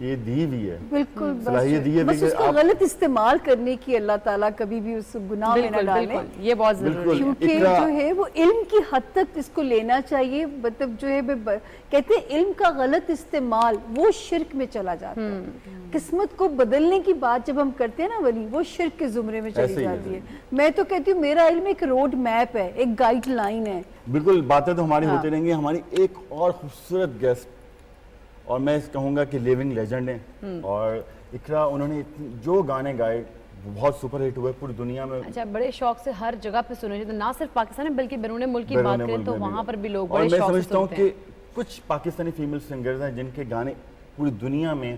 یہ دی ہوئی ہے, بالکل صلاحیت دی ہے بس کہ اس کا غلط استعمال کرنے کی اللہ تعالیٰ کبھی بھی اس گناہ میں نہ ڈالیں, یہ بہت ضروری ہے. کیونکہ جو ہے وہ علم کی حد تک اس کو لینا چاہیے. مطلب جو ہے کہتے ہیں علم کا غلط استعمال وہ شرک میں چلا جاتا ہے. قسمت کو بدلنے کی بات جب ہم کرتے ہیں نا ولی, وہ شرک کے زمرے میں چلی جاتی ہے. میں تو کہتی ہوں میرا علم ایک روڈ میپ ہے, ایک گائیڈ لائن ہے. بالکل, باتیں تو ہماری ہوتی رہیں گی. ہماری ایک اور خوبصورت گیسٹ, اور میں کہوں گا کہ لیونگ لیجنڈ ہیں, اور اقرا, انہوں نے جو گانے گائے بہت سپر ہٹ ہوئے پوری دنیا میں. اچھا, بڑے شوق سے ہر جگہ پہ سنے جاتے, نہ صرف پاکستان میں بلکہ بیرون ملک کی بات کریں تو وہاں پر بھی لوگ بڑے شوق سے سنتے ہیں. اور میں سمجھتا ہوں کہ کچھ پاکستانی فیمیل سنگرز ہیں جن کے گانے پوری دنیا میں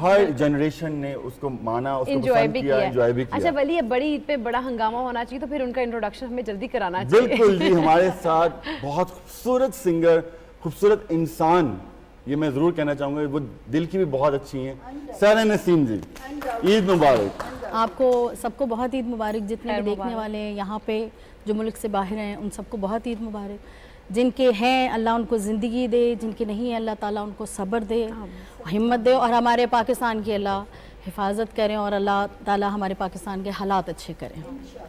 ہر جنریشن نے اس کو مانا, اس کو پسند کیا, انجوائے بھی کیا. اچھا ولی, اب بڑی عید پہ بڑا ہنگامہ ہونا چاہیے تو پھر ان کا انٹروڈکشن ہمیں جلدی کرانا چاہیے. بالکل جی, ہمارے ساتھ بہت خوبصورت سنگر, خوبصورت انسان, یہ میں ضرور کہنا چاہوں گا, وہ دل کی بھی بہت اچھی ہیں. سارہ نسیم جی, عید مبارک. آپ کو سب کو بہت عید مبارک. جتنے بھی دیکھنے والے ہیں یہاں پہ جو ملک سے باہر ہیں ان سب کو بہت عید مبارک. جن کے ہیں اللہ ان کو زندگی دے, جن کے نہیں ہیں اللہ تعالیٰ ان کو صبر دے, ہمت دے, اور ہمارے پاکستان کی اللہ حفاظت کریں اور اللہ تعالیٰ ہمارے پاکستان کے حالات اچھے کریں.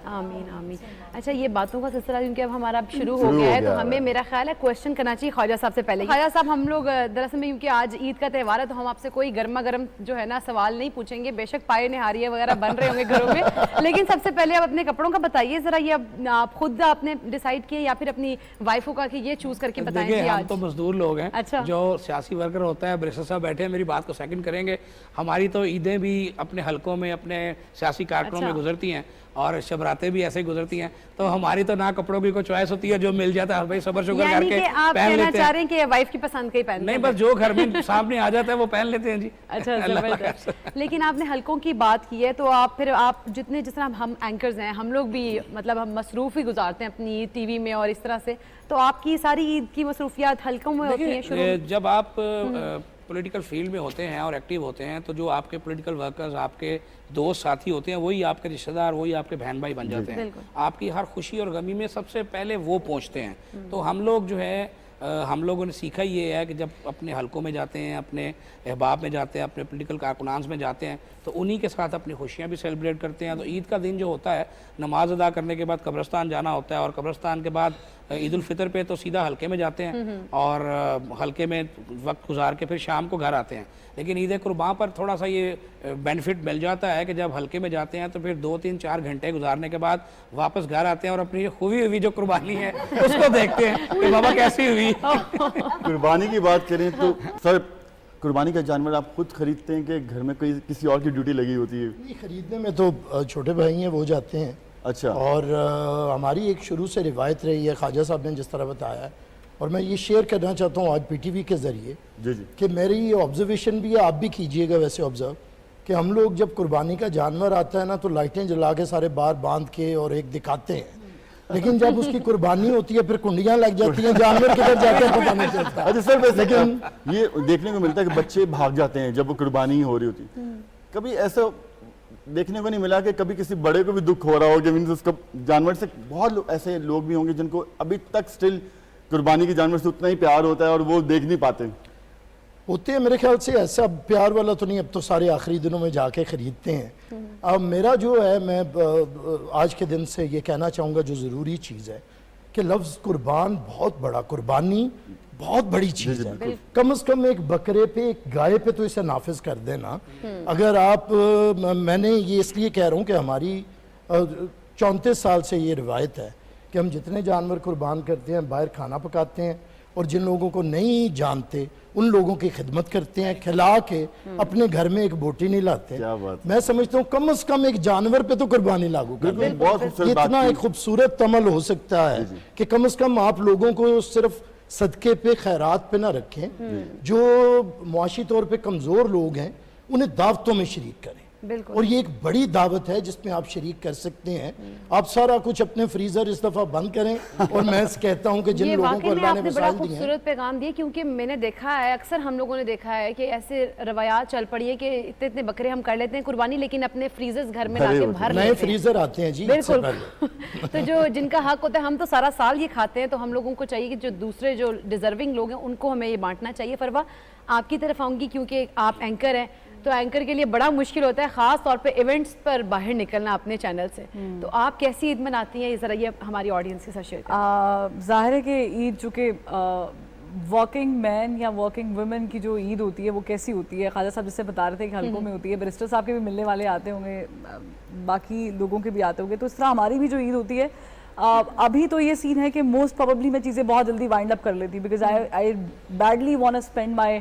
آمین آمین. اچھا, یہ باتوں کا سلسلہ کیونکہ اب ہمارا شروع ہو گیا ہے تو ہمیں میرا خیال ہے کویشچن کرنا چاہیے خواجہ صاحب سے پہلے. خواجہ صاحب, ہم لوگ دراصل میں کیونکہ آج عید کا تہوار ہے تو ہم آپ سے کوئی گرما گرم جو ہے نا سوال نہیں پوچھیں گے. بے شک پائے نہاریے وغیرہ بن رہے ہوں گے گھروں میں, لیکن سب سے پہلے آپ اپنے کپڑوں کا بتائیے ذرا. یہ اب آپ خود آپ نے ڈیسائیڈ کیے یا پھر اپنی وائفوں کا کہ یہ چوز کر کے بتائیں جی؟ ہم تو مزدور لوگ ہیں. اچھا, جو سیاسی ورکر ہوتا ہے, بریسر صاحب بیٹھے ہیں, میری بات کو سیکنڈ کریں گے. ہماری تو عیدیں بھی اپنے حلقوں میں, اپنے سیاسی کارکنوں میں گزرتی ہیں, اور شبراتیں بھی ایسے ہی گزرتی ہیں. تو ہماری تو نہ کپڑوں کی کوئی چوائس ہوتی ہے, جو مل جاتا ہے بھائی صبر شکر کر کے پہن لیتے ہیں. آپ کہنا چاہ رہے ہیں کہ وائف کی پسند کا ہی پہنتے ہیں؟ نہیں, بس جو گھر میں سامنے آ جاتا ہے وہ پہن لیتے ہیں جی. اچھا, زبردست. لیکن آپ نے حلقوں کی بات کی ہے تو آپ پھر آپ جتنے, جس طرح ہم اینکرز ہیں, ہم لوگ بھی مطلب ہم مصروف ہی گزارتے ہیں اپنی عید ٹی وی میں اور اس طرح سے, تو آپ کی ساری عید کی مصروفیات حلقوں میں ہوتی ہیں شروع؟ جب آپ پولیٹیکل فیلڈ میں ہوتے ہیں اور ایکٹیو ہوتے ہیں تو جو آپ کے پولیٹیکل ورکرز, آپ کے دوست ساتھی ہوتے ہیں, وہی آپ کے رشتہ دار, وہی آپ کے بہن بھائی بن جاتے ہیں. آپ کی ہر خوشی اور غمی میں سب سے پہلے وہ پہنچتے ہیں. تو ہم لوگ جو ہے, ہم لوگوں نے سیکھا یہ ہے کہ جب اپنے حلقوں میں جاتے ہیں, اپنے احباب میں جاتے ہیں, اپنے پولیٹیکل کارکنانز میں جاتے ہیں, تو انہی کے ساتھ اپنی خوشیاں بھی سیلیبریٹ کرتے ہیں. تو عید کا دن جو ہوتا ہے, نماز ادا کرنے کے بعد قبرستان جانا ہوتا ہے, اور قبرستان کے بعد عید الفطر پہ تو سیدھا حلقے میں جاتے ہیں اور حلقے میں وقت گزار کے پھر شام کو گھر آتے ہیں. لیکن عید قرباں پر تھوڑا سا یہ بینیفٹ مل جاتا ہے کہ جب حلقے میں جاتے ہیں تو پھر 2-3-4 گھنٹے گزارنے کے بعد واپس گھر آتے ہیں اور اپنی ہوئی جو قربانی ہے اس کو دیکھتے ہیں کہ بابا کیسی ہوئی. قربانی کی بات کریں تو سر, قربانی کا جانور آپ خود خریدتے ہیں کہ گھر میں کوئی کسی اور کی ڈیوٹی لگی ہوتی ہے؟ نہیں, خریدنے میں تو چھوٹے بھائی ہیں وہ جاتے ہیں. اچھا. اور ہماری ایک شروع سے روایت رہی ہے, خواجہ صاحب نے جس طرح بتایا ہے, اور میں یہ شیئر کرنا چاہتا ہوں آج پی ٹی وی کے ذریعے جی جی کہ میری یہ آبزرویشن بھی ہے, آپ بھی کیجئے گا ویسے آبزرو, کہ ہم لوگ جب قربانی کا جانور آتا ہے نا تو لائٹیں جلا کے سارے بار باندھ کے اور ایک دکھاتے ہیں, لیکن جب اس کی قربانی ہوتی ہے پھر کنڈیاں لگ جاتی ہیں, جانور کدھر جاتے ہیں پتہ نہیں چلتا. اچھا سر, لیکن یہ دیکھنے کو ملتا ہے کہ بچے بھاگ جاتے ہیں جب وہ قربانی ہو رہی ہوتی. کبھی ایسا دیکھنے کو نہیں ملا کہ کبھی کسی بڑے کو بھی دکھ ہو رہا ہو کہ مینز اس کا جانور سے, بہت ایسے لوگ بھی ہوں گے جن کو ابھی تک سٹل قربانی کے جانور سے اتنا ہی پیار ہوتا ہے اور وہ دیکھ نہیں پاتے ہوتے ہیں. میرے خیال سے ایسا پیار والا تو نہیں, اب تو سارے آخری دنوں میں جا کے خریدتے ہیں. اب میرا جو ہے, میں آج کے دن سے یہ کہنا چاہوں گا جو ضروری چیز ہے کہ لفظ قربان بہت بڑا, قربانی بہت بڑی چیز ہے. کم از کم ایک بکرے پہ, ایک گائے پہ تو اسے نافذ کر دینا. اگر آپ, میں نے یہ اس لیے کہہ رہا ہوں کہ ہماری 34 سال سے یہ روایت ہے کہ ہم جتنے جانور قربان کرتے ہیں باہر کھانا پکاتے ہیں, اور جن لوگوں کو نہیں جانتے ان لوگوں کی خدمت کرتے ہیں, کھلا کے اپنے گھر میں ایک بوٹی نہیں لاتے. میں سمجھتا ہوں کم از کم ایک جانور پہ تو قربانی لاگو کر دیں. اتنا ایک خوبصورت عمل ہو سکتا ہے کہ کم از کم آپ لوگوں کو صرف صدقے پہ, خیرات پہ نہ رکھیں, جو معاشی طور پہ کمزور لوگ ہیں انہیں دعوتوں میں شریک کریں. بالکل. اور یہ ایک بڑی دعوت ہے جس میں آپ شریک کر سکتے ہیں. آپ سارا کچھ اپنے فریزر اس دفعہ بند کریں اور میں کہتا ہوں کہ جن لوگوں کو اللہ نے بڑا وسائل دیے ہیں. خوبصورت پیغام دیے, کیونکہ میں نے دیکھا ہے, اکثر ہم لوگوں نے دیکھا ہے کہ ایسے روایات چل پڑی ہیں کہ اتنے اتنے بکرے ہم کر لیتے ہیں قربانی, لیکن اپنے فریزرز گھر میں لا کے بھر لیتے ہیں. نئے فریزر آتے ہیں جی. بالکل. تو جو جن کا حق ہوتا ہے, ہم تو سارا سال یہ کھاتے ہیں, تو ہم لوگوں کو چاہیے کہ جو دوسرے جو ڈیزرونگ لوگ ہیں ان کو ہمیں یہ بانٹنا چاہیے. فروا آپ کی طرف آؤں گی, کیونکہ آپ اینکر ہیں, تو اینکر کے لیے بڑا مشکل ہوتا ہے خاص طور پہ ایونٹس پر باہر نکلنا اپنے چینل سے. تو آپ کیسی عید مناتی ہیں, ذرا یہ ہماری آڈینس کے ساتھ شیئر کریں. ظاہر ہے کہ عید چونکہ ورکنگ مین یا ورکنگ ویمن کی جو عید ہوتی ہے وہ کیسی ہوتی ہے, خواجہ صاحب جس سے بتا رہے تھے کہ حلقوں میں ہوتی ہے, بیرسٹر صاحب کے بھی ملنے والے آتے ہوں گے, باقی لوگوں کے بھی آتے ہوں گے, تو اس طرح ہماری بھی جو عید ہوتی ہے ابھی تو یہ سین ہے کہ موسٹ پروبیبلی میں چیزیں بہت جلدی وائنڈ اپ کر لیتی ہوں, because I badly want to spend my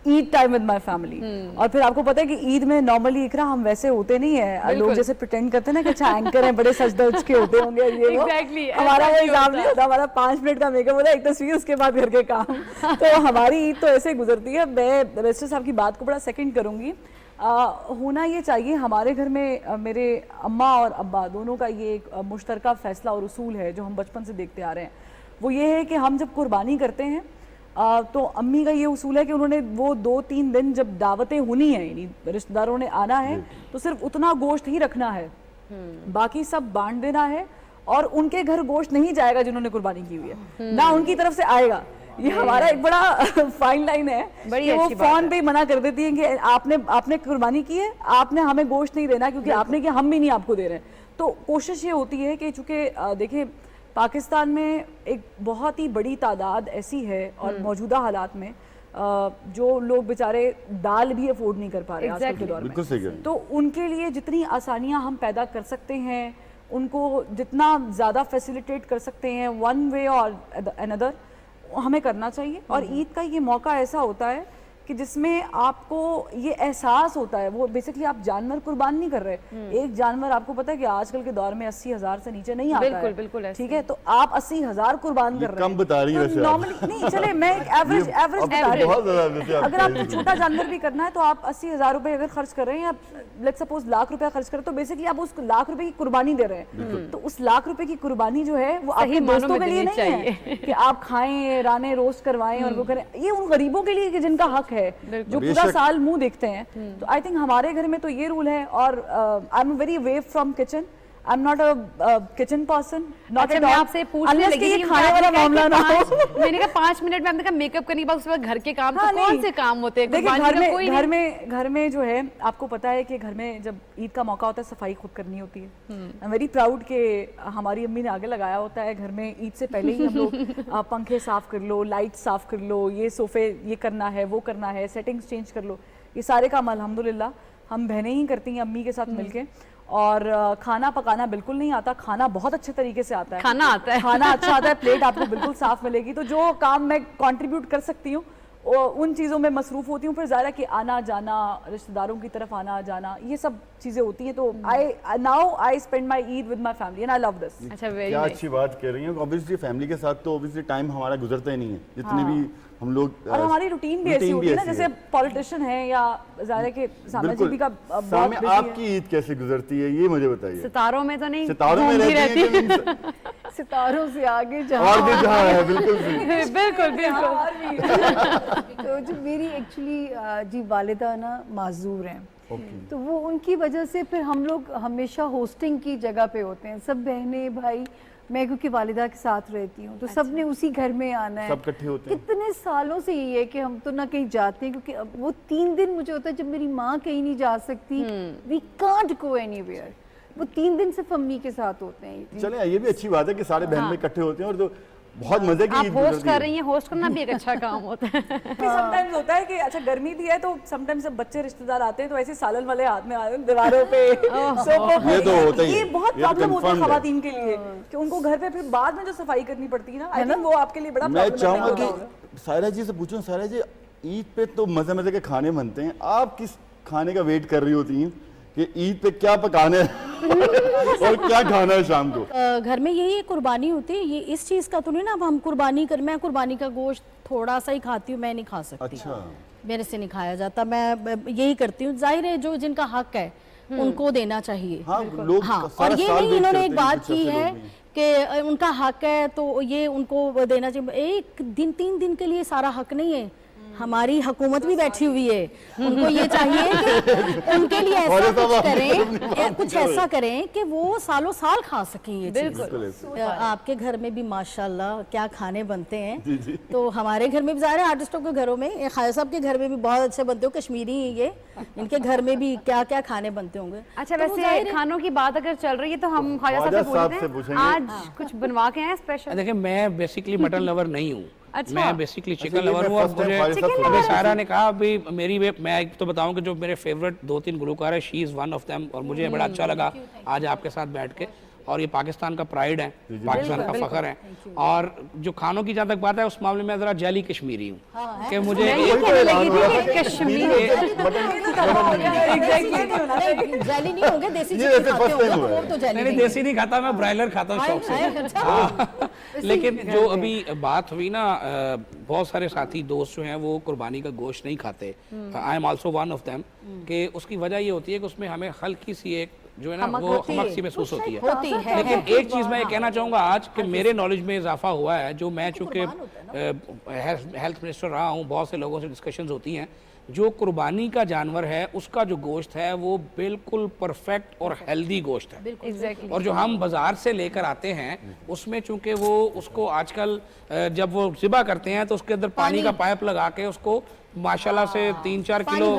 Eid time with my family. اور پھر آپ کو پتا ہے کہ عید میں نارملی اقرا ہم ویسے ہوتے نہیں ہیں, لوگ جیسے پریٹینڈ کرتے ہیں نا کہ اچھا اینکر ہیں, بڑے سج دھج کے ہوتے ہوں گے, یہ ہمارا وہ حساب نہیں ہوتا. ہمارا 5 منٹ کا میک اپ ہوتا ہے, ایک تصویر, اس کے بعد گھر کے کام. تو ہماری عید تو ایسے گزرتی ہے. میں بیرسٹر صاحب کی بات کو بڑا سیکنڈ کروں گی. ہونا یہ چاہیے, ہمارے گھر میں میرے اماں اور ابا دونوں کا یہ ایک مشترکہ فیصلہ اور اصول ہے جو ہم بچپن سے دیکھتے آ رہے ہیں. وہ یہ ہے کہ ہم جب قربانی کرتے ہیں تو امی کا یہ اصول ہے کہ انہوں نے وہ 2-3 دن جب دعوتیں ہونی ہیں, یعنی رشتہ داروں نے آنا ہے, تو صرف اتنا گوشت ہی رکھنا ہے, باقی سب بانٹ دینا ہے. اور ان کے گھر گوشت نہیں جائے گا جنہوں نے قربانی کی ہوئی ہے, نہ ان کی طرف سے آئے گا. یہ ہمارا ایک بڑا فائن لائن ہے کہ وہ فون پہ منع کر دیتی ہیں کہ آپ نے قربانی کی ہے, آپ نے ہمیں گوشت نہیں دینا, کیونکہ آپ نے کیا, ہم بھی نہیں آپ کو دے رہے ہیں. تو کوشش یہ ہوتی ہے کہ چونکہ دیکھیں پاکستان میں ایک بہت ہی بڑی تعداد ایسی ہے اور موجودہ حالات میں جو لوگ بیچارے دال بھی افورڈ نہیں کر پا رہے آج کل کے دور میں, تو ان کے لیے جتنی آسانیاں ہم پیدا کر سکتے ہیں, ان کو جتنا زیادہ فیسیلیٹیٹ کر سکتے ہیں ون وے اور اندر, ہمیں کرنا چاہیے. اور عید کا یہ موقع ایسا ہوتا ہے کہ جس میں آپ کو یہ احساس ہوتا ہے, وہ بیسکلی آپ جانور قربان نہیں کر رہے. ایک جانور آپ کو پتا ہے کہ آج کل کے دور میں 80,000 سے نیچے نہیں آتا ہے. بالکل ٹھیک ہے, تو آپ 80,000 قربان کر رہے ہیں. کم بتا رہی ہیں نارملی نہیں, چلے میں ایک ایوریج بتا رہی ہوں. اگر آپ کو چھوٹا جانور بھی کرنا ہے تو آپ 80,000 روپے اگر خرچ کر رہے ہیں, آپ لیٹ سپوز لاکھ روپے خرچ کریں, تو بیسکلی آپ اس لاکھ روپے کی قربانی دے رہے ہیں. تو اس لاکھ روپے کی قربانی جو ہے وہ آپ کے دوستوں کے لیے نہیں ہے کہ آپ کھائیں, رانے روسٹ کروائیں اور وہ کریں. یہ ان غریبوں کے لیے کہ جن کا حق ہے, جو پورا سال منہ دیکھتے ہیں. تو آئی تھنک ہمارے گھر میں تو یہ رول ہے. اور I am very away from kitchen, I am not a kitchen person, not at all. میں آپ سے پوچھنے لگی کہ کھانے والا معاملہ نہ ہو. میں نے کہا 5 منٹ میں آپ نے کہا میک اپ کرنے کے بعد اس کے بعد گھر کے کام, تو کون سے کام ہوتے ہیں گھر میں جو ہے, آپ کو پتا ہے کہ گھر میں جب عید کا موقع ہوتا ہے صفائی خود کرنی ہوتی ہے. آئی ایم ویری پراؤڈ کہ ہماری امی نے آگے لگایا ہوتا ہے. گھر میں عید سے پہلے ہی ہم لوگ پنکھے صاف کر لو, لائٹ صاف کر لو, یہ صوفے یہ کرنا ہے, وہ کرنا ہے, سیٹنگز چینج کر لو, یہ سارے کام الحمدللہ ہم بہنیں ہی کرتی ہیں امی کے ساتھ مل کے. اور کھانا پکانا بالکل نہیں آتا, کھانا بہت اچھے طریقے سے آتا ہے, کھانا اچھا آتا ہے, پلیٹ آپ کو بالکل صاف ملے گی. تو جو کام میں کنٹریبیوٹ کر سکتی ہوں ان چیزوں میں مصروف ہوتی ہوں. پھر ظاہر ہے کہ آنا جانا, رشتہ داروں کی طرف آنا جانا, یہ سب چیزیں ہوتی ہیں. تو now I spend my Eid with my family and I love this. کیا اچھی بات کہہ رہی ہیں. obviously فیملی کے ساتھ تو obviously ٹائم ہمارا گزرتا ہی نہیں ہے, جتنے بھی ہم لوگ. اور ہماری روٹین بھی ایسی ہوتی ہے نا, جیسے پولیٹیشین ہے یا ظاہر ہے کہ سامنا جی بھی کا بہت بزی ہے. آپ کی عید کیسے گزرتی ہے یہ مجھے بتائیے. ستاروں میں تو نہیں, ستاروں میں رہتی ہے, ستاروں سے آگے جہاں اور بھی جہاں ہے. بالکل بالکل. تو جو میری ایکچولی جی والدہ نا معذور ہیں, تو وہ ان کی وجہ سے پھر ہم لوگ ہمیشہ ہوسٹنگ کی جگہ پہ ہوتے ہیں, سب بہنیں بھائی. میں کیونکہ والدہ کے ساتھ رہتی ہوں تو سب نے اسی گھر میں آنا ہے, سب اکٹھے ہوتے ہیں. کتنے سالوں سے یہ ہے کہ ہم تو نہ کہیں جاتے ہیں, کیونکہ وہ 3 دن مجھے ہوتا ہے جب میری ماں کہیں نہیں جا سکتی, we can't go anywhere. وہ 3 دن صرف امی کے ساتھ ہوتے ہیں. چلیں یہ بھی اچھی بات ہے کہ سارے بہن میں اکٹھے ہوتے ہیں, اور تو بہت مزے کی عید ہوسٹ کر رہی ہیں. ہوسٹ کرنا بھی ایک اچھا کام ہوتا ہے. سم ٹائمز ہوتا ہے کہ اچھا گرمی بھی ہے تو سم ٹائمز جب بچے رشتہ دار آتے ہیں تو ایسے سالن والے ہاتھ میں آتے ہیں دیواروں پہ, سوفوں پہ. یہ تو ہوتا ہی ہے, یہ بہت پرابلم ہوتا ہے خواتین کے لیے کہ ان کو گھر پہ پھر بعد میں جو صفائی کرنی پڑتی ہے نا, آئی تھنک وہ آپ کے لیے بڑا میں چاہوں گا کہ سائرہ جی سے پوچھوں. سائرہ جی عید پہ تو مزے مزے کے کھانے بنتے ہیں, آپ کس کھانے کا ویٹ کر رہی ہوتی ہیں کہ عید پہ کیا پکانے اور کیا کھانا ہے شام کو؟ گھر میں یہی قربانی ہوتی ہے, یہ اس چیز کا تو نہیں نا اب ہم قربانی کر, میں قربانی کا گوشت تھوڑا سا ہی کھاتی ہوں, میں نہیں کھا سکتی. اچھا, میرے سے نہیں کھایا جاتا, میں یہی کرتی ہوں. ظاہر ہے جو جن کا حق ہے ان کو دینا چاہیے. ہاں لوگ ہاں, اور سارا یہ سال نہیں انہوں نے دیکھ ایک کرتے ہیں بات کہ کی کچھ ہے ایسے لوگ بھی ہیں. کہ ان کا حق ہے تو یہ ان کو دینا چاہیے. ایک دن 3 دن کے لیے سارا حق نہیں ہے. ہماری حکومت بھی بیٹھی ہوئی ہے, ان کو یہ چاہیے کہ ان کے لیے ایسا کچھ کریں, کچھ ایسا کریں کہ وہ سالوں سال کھا سکیں یہ چیز. آپ کے گھر میں بھی ماشاءاللہ کیا کھانے بنتے ہیں, تو ہمارے گھر میں بھی ظاہر ہے آرٹسٹوں کے گھروں میں, خواجہ صاحب کے گھر میں بھی بہت اچھے بنتے ہو, کشمیری ہیں یہ, ان کے گھر میں بھی کیا کیا کھانے بنتے ہوں گے. اچھا ویسے کھانوں کی بات اگر چل رہی ہے تو ہم خواجہ صاحب سے پوچھتے ہیں آج کچھ بنوا کے ہیں اسپیشل. دیکھیں میں بیسیکلی مٹن لور نہیں ہوں, میں بیسیکلی چکن لور ہوں. اور مجھے ابھی سارا نے کہا ابھی میں ایک تو بتاؤں کہ جو میرے فیوریٹ 2-3 گلوکار ہیں, شی از ون آف دیم, اور مجھے بڑا اچھا لگا آج آپ کے ساتھ بیٹھ کے. اور یہ پاکستان کا پرائیڈ ہے, پاکستان کا فخر ہے. اور جو کھانوں کی جہاں تک بات ہے اس معاملے میں ذرا جیلی کشمیری ہوں کہ مجھے جیلی نہیں ہوں گے, دیسی چکن کھاتے ہوں گے, وہ تو جیلی نہیں, دیسی نہیں کھاتا, میں برائلر کھاتا ہوں شوق سے. لیکن جو ابھی بات ہوئی نا, بہت سارے ساتھی دوست جو ہیں وہ قربانی کا گوشت نہیں کھاتے. I am also one of them. کہ اس کی وجہ یہ ہوتی ہے کہ اس میں ہمیں ہلکی سی ایک جو ہے نا وہ حمق سی محسوس ہوتی ہے. لیکن ایک چیز میں یہ کہنا چاہوں گا آج کہ میرے نالج میں اضافہ ہوا ہے, جو میں چونکہ ہیلتھ منسٹر رہا ہوں, بہت سے لوگوں سے ڈسکشنز ہوتی ہیں. جو قربانی کا جانور ہے اس کا جو گوشت ہے وہ بالکل پرفیکٹ اور ہیلدی گوشت ہے. اور جو ہم بازار سے لے کر آتے ہیں اس میں چونکہ وہ اس کو آج کل جب وہ ذبح کرتے ہیں تو اس کے اندر پانی کا پائپ لگا کے اس کو ماشاءاللہ سے 3-4 کلو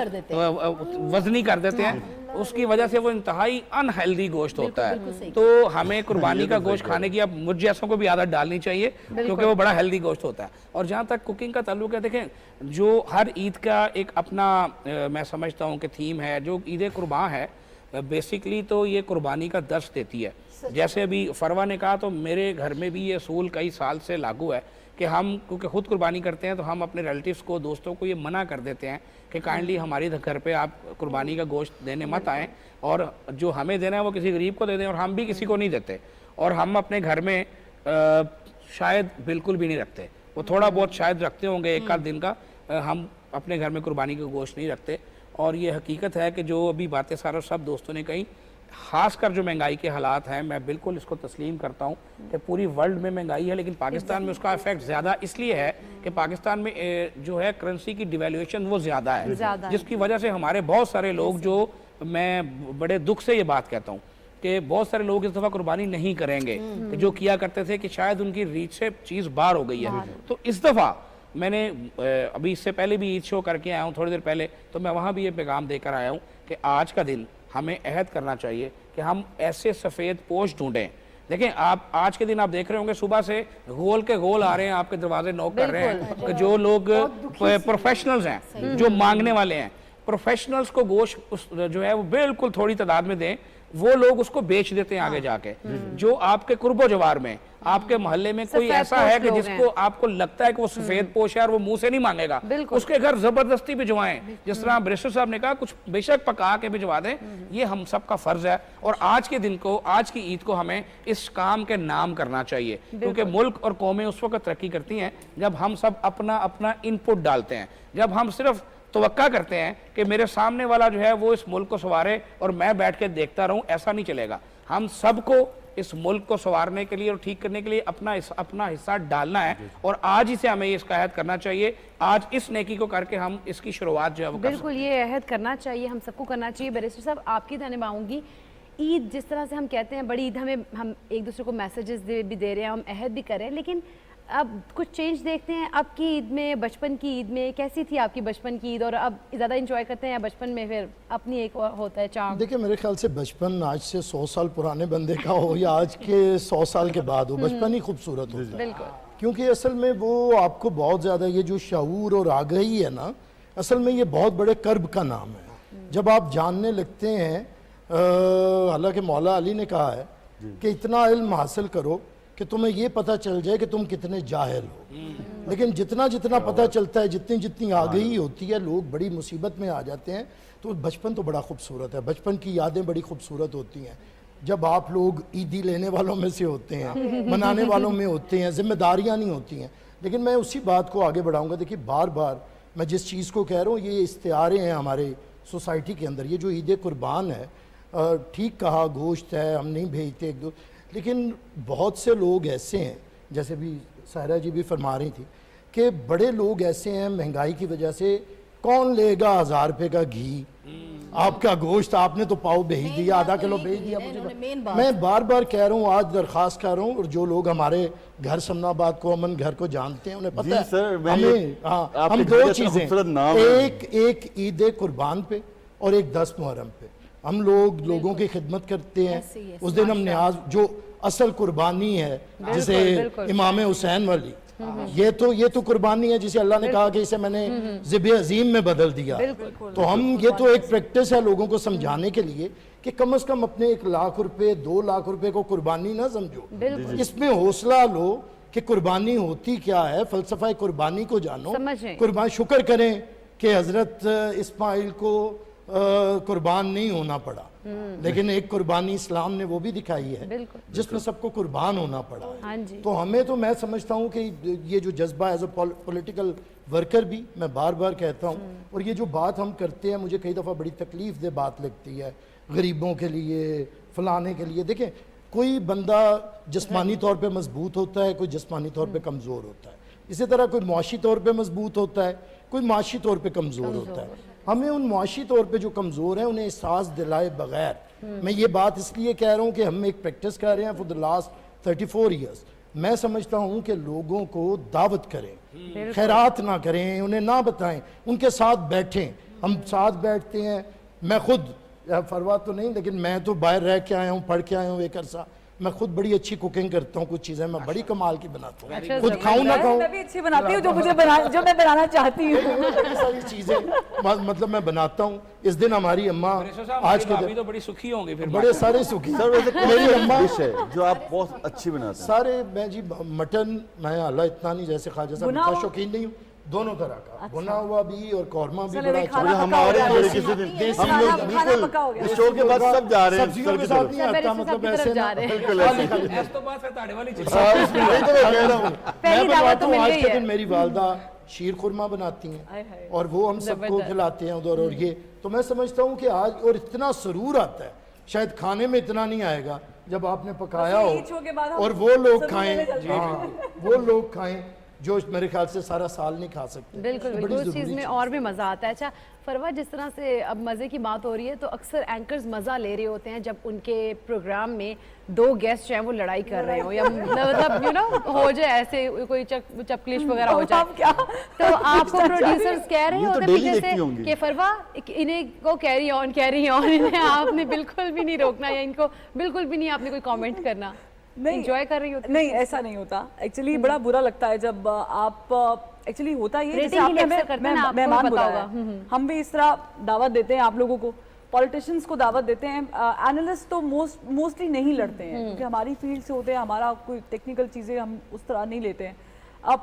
وزنی کر دیتے ہیں. اس کی وجہ سے وہ انتہائی انہیلدی گوشت ہوتا ہے. تو ہمیں قربانی کا گوشت کھانے کی اب مجھ جیسوں کو بھی عادت ڈالنی چاہیے کیونکہ وہ بڑا ہیلدی گوشت ہوتا ہے. اور جہاں تک کوکنگ کا تعلق ہے, دیکھیں جو ہر عید کا ایک اپنا میں سمجھتا ہوں کہ تھیم ہے. جو عید قربان ہے بیسیکلی تو یہ قربانی کا درس دیتی ہے. جیسے ابھی فروہ نے کہا, تو میرے گھر میں بھی یہ اصول کئی سال سے لاگو ہے کہ ہم کیونکہ خود قربانی کرتے ہیں تو ہم اپنے ریلیٹیوز کو, دوستوں کو یہ منع کر دیتے ہیں کہ کائنڈلی ہماری گھر پہ آپ قربانی کا گوشت دینے مت آئیں, اور جو ہمیں دینا ہے وہ کسی غریب کو دے دیں, اور ہم بھی کسی کو نہیں دیتے. اور ہم اپنے گھر میں شاید بالکل بھی نہیں رکھتے, وہ تھوڑا بہت شاید رکھتے ہوں گے 1 دن کا, ہم اپنے گھر میں قربانی کا گوشت نہیں رکھتے. اور یہ حقیقت ہے کہ جو ابھی باتیں سارے سب دوستوں نے کہیں, خاص کر جو مہنگائی کے حالات ہیں, میں بالکل اس کو تسلیم کرتا ہوں کہ پوری ورلڈ میں مہنگائی ہے, لیکن پاکستان میں اس کا ایفیکٹ زیادہ اس لیے ہے کہ پاکستان میں جو ہے کرنسی کی ڈیویلیویشن وہ زیادہ ہے, جس کی وجہ سے ہمارے بہت سارے لوگ, جو میں بڑے دکھ سے یہ بات کہتا ہوں کہ بہت سارے لوگ اس دفعہ قربانی نہیں کریں گے جو کیا کرتے تھے, کہ شاید ان کی ریچ سے چیز باہر ہو گئی ہے. تو اس دفعہ میں نے ابھی اس سے پہلے بھی عید شو کر کے آیا ہوں تھوڑی دیر پہلے, تو میں وہاں بھی یہ پیغام دے کر آیا ہوں کہ آج کا دن ہمیں عہد کرنا چاہیے کہ ہم ایسے سفید پوش ڈھونڈیں. دیکھیں آپ آج کے دن آپ دیکھ رہے ہوں گے صبح سے گول کے گول آ رہے ہیں, آپ کے دروازے نوک کر رہے ہیں, کہ جو لوگ پروفیشنلز ہیں, جو مانگنے والے ہیں, پروفیشنلز کو گوشت جو ہے وہ بالکل تھوڑی تعداد میں دیں, وہ لوگ اس کو بیچ دیتے ہیں آگے جا کے. جو آپ کے قرب و جوار میں, آپ کے محلے میں کوئی ایسا ہے کہ جس کو آپ کو لگتا ہے کہ وہ سفید پوش ہے اور وہ منہ سے نہیں مانگے گا, اس کے گھر زبردستی بھجوائیں. جس طرح بریسٹر صاحب نے کہا, کچھ بے شک پکا کے بھجوا دیں, یہ ہم سب کا فرض ہے. اور آج کے دن کو, آج کی عید کو ہمیں اس کام کے نام کرنا چاہیے, کیونکہ ملک اور قومیں اس وقت ترقی کرتی ہیں جب ہم سب اپنا اپنا انپٹ ڈالتے ہیں, جب ہم صرف توقع کرتے ہیں کہ میرے سامنے والا جو ہے وہ اس ملک کو سنوارے اور میں بیٹھ کے دیکھتا رہوں. ایسا نہیں چلے گا. ہم سب کو اس ملک کو سنوارنے کے لیے اور ٹھیک کرنے کے لیے اپنا حصہ ڈالنا ہے, اور آج ہی سے ہمیں یہ اس کا عہد کرنا چاہیے. آج اس نیکی کو کر کے ہم اس کی شروعات جو ہے وہ بالکل یہ عہد کرنا چاہیے, ہم سب کو کرنا چاہیے. بیرسٹر صاحب آپ کی جانب آؤں گی, عید جس طرح سے ہم کہتے ہیں بڑی عید, ہم ایک دوسرے کو میسیجز بھی دے رہے ہیں, ہم عہد بھی کر رہے ہیں, لیکن اب کچھ چینج دیکھتے ہیں. اب کی عید میں, بچپن کی عید میں کیسی تھی آپ کی بچپن کی عید, اور اب زیادہ انجوائے کرتے ہیں یا بچپن میں پھر اپنی ایک ہوتا ہے چارم؟ دیکھیں میرے خیال سے بچپن آج سے 100 سال پرانے بندے کا ہو یا آج کے 100 سال کے بعد ہو, بچپن ہی خوبصورت ہوتا ہے. کیونکہ اصل میں وہ آپ کو بہت زیادہ یہ جو شعور اور آگہی ہے نا, اصل میں یہ بہت بڑے کرب کا نام ہے. جب آپ جاننے لگتے ہیں, حالانکہ مولا علی نے کہا ہے کہ اتنا علم حاصل کرو کہ تمہیں یہ پتہ چل جائے کہ تم کتنے جاہل ہو. لیکن جتنا پتہ چلتا ہے, جتنی آگہی ہوتی ہے, لوگ بڑی مصیبت میں آ جاتے ہیں. تو بچپن تو بڑا خوبصورت ہے, بچپن کی یادیں بڑی خوبصورت ہوتی ہیں. جب آپ لوگ عیدی لینے والوں میں سے ہوتے ہیں, منانے والوں میں ہوتے ہیں, ذمہ داریاں نہیں ہوتی ہیں. لیکن میں اسی بات کو آگے بڑھاؤں گا. دیکھیے بار بار میں جس چیز کو کہہ رہا ہوں, یہ استعارے ہیں ہمارے سوسائٹی کے اندر. یہ جو عید قربان ہے, ٹھیک کہا گوشت ہے ہم نہیں بھیجتے ایک دو, لیکن بہت سے لوگ ایسے ہیں جیسے بھی سائرہ جی بھی فرما رہی تھی کہ بڑے لوگ ایسے ہیں مہنگائی کی وجہ سے کون لے گا 1000 روپے کا گھی, آپ کا گوشت آپ نے تو پاؤ بھیج دیا, آدھا کلو بھیج دیا مجھے. میں بار بار کہہ رہا ہوں, آج درخواست کر رہا ہوں, اور جو لوگ ہمارے گھر سمنا آباد کو امن گھر کو جانتے ہیں انہیں پتہ ہے ہمیں ہم دو چیزیں, ایک عید قربان پہ اور ایک 10 محرم پہ ہم لوگوں کی خدمت کرتے ہیں. اس دن ہم نیاز جو اصل قربانی ہے جسے امام حسین والی, یہ تو قربانی ہے جسے اللہ نے کہا کہ اسے میں نے ذبح عظیم میں بدل دیا. تو ہم یہ تو ایک پریکٹس ہے لوگوں کو سمجھانے کے لیے کہ کم از کم اپنے 1 لاکھ روپے 2 لاکھ روپے کو قربانی نہ سمجھو, اس میں حوصلہ لو کہ قربانی ہوتی کیا ہے, فلسفہ قربانی کو جانو, قربان شکر کریں کہ حضرت اسماعیل کو قربان نہیں ہونا پڑا, لیکن ایک قربانی اسلام نے وہ بھی دکھائی ہے جس میں سب کو قربان ہونا پڑا. تو ہمیں تو میں سمجھتا ہوں کہ یہ جو جذبہ ایز اے پولیٹیکل ورکر بھی میں بار بار کہتا ہوں, اور یہ جو بات ہم کرتے ہیں مجھے کئی دفعہ بڑی تکلیف دہ بات لگتی ہے غریبوں کے لیے فلانے کے لیے. دیکھیں کوئی بندہ جسمانی طور پہ مضبوط ہوتا ہے, کوئی جسمانی طور پہ کمزور ہوتا ہے, اسی طرح کوئی معاشی طور پہ مضبوط ہوتا ہے, کوئی معاشی طور پہ کمزور ہوتا ہے. ہمیں ان معاشی طور پہ جو کمزور ہیں انہیں احساس دلائے بغیر, میں یہ بات اس لیے کہہ رہا ہوں کہ ہم ایک پریکٹس کر رہے ہیں فور دی لاسٹ 34 ایئرس, میں سمجھتا ہوں کہ لوگوں کو دعوت کریں, خیرات نہ کریں, انہیں نہ بتائیں, ان کے ساتھ بیٹھیں. ہم ساتھ بیٹھتے ہیں, میں خود فروا تو نہیں لیکن میں تو باہر رہ کے آیا ہوں, پڑھ کے آیا ہوں ایک عرصہ, میں خود بڑی اچھی کوکنگ کرتا ہوں, کچھ چیزیں میں بڑی کمال کی بناتا ہوں, خود کھاؤں نہ کھاؤں میں بھی اچھی بناتی ہوں جو میں بنانا چاہتی ہوں, ساری چیزیں مطلب میں بناتا ہوں. اس دن ہماری اماں آج کے دن تو بڑی سکھی ہوں گی, بڑے سارے سکھی, میری اماں ہے جو آپ بہت اچھی بناتے ہیں. سارے میں جی مٹن میں اللہ اتنا نہیں جیسے خواجہ صاحب اتنا شوقین نہیں ہوں, دونوں طرح کا بنا ہوا بھی اور قورمہ بھی بڑا اچھا. ہمارے کسی دن ہم لوگ بالکل اس شو کے بعد سب جا رہے ہیں سبزیوں کے ساتھ نہیں آتا, مطلب ایسے بالکل ایسے. اس تو بعد پھر تاڑے والی چیز میں بناتا ہوں. آج کے دن میری والدہ شیر خورما بناتی ہیں اور وہ ہم سب کو کھلاتے ہیں ادھر, اور یہ تو میں سمجھتا ہوں کہ آج اور اتنا سرور آتا ہے, شاید کھانے میں اتنا نہیں آئے گا جب آپ نے پکایا ہو اور وہ لوگ کھائیں, وہ لوگ کھائیں جو میرے خیال سے سارا سال نہیں کھا سکتے. بالکل اس چیز میں اور بھی مزہ آتا ہے. اچھا فروا, جس طرح سے اب مزے کی بات ہو رہی ہے تو اکثر اینکرز مزہ لے رہے ہوتے ہیں جب ان کے پروگرام میں 2 گیسٹ جو ہیں وہ لڑائی کر رہے ہوں یا مطلب ہو جائے ایسے کوئی چپکلیش وغیرہ ہو جائے, تو آپ کو پروڈیوسرز کہہ رہے ہوتے ہیں جیسے کہ فروا انہیں کو کیری آن انہیں آپ نے بالکل بھی نہیں روکنا یا ان کو بالکل بھی نہیں آپ نے کوئی کامنٹ کرنا, نہیں انجوائے کر رہی ہوتی؟ نہیں ایسا نہیں ہوتا. ایکچولی بڑا برا لگتا ہے جب آپ ایکچولی ہوتا یہ جیسے آپ نے مہمان بلایا, ہم بھی اس طرح دعوت دیتے ہیں آپ لوگوں کو, پولیٹیشنز کو دعوت دیتے ہیں. اینالسٹ تو موسٹلی نہیں لڑتے ہیں کیونکہ ہماری فیلڈ سے ہوتے ہیں, ہمارا کوئی ٹیکنیکل چیزیں ہم اس طرح نہیں لیتے ہیں.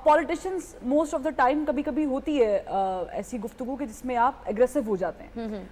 Politicians most of the time کبھی کبھی ہوتی ہے ایسی گفتگو کہ جس میں آپ ایگریسو ہو جاتے ہیں,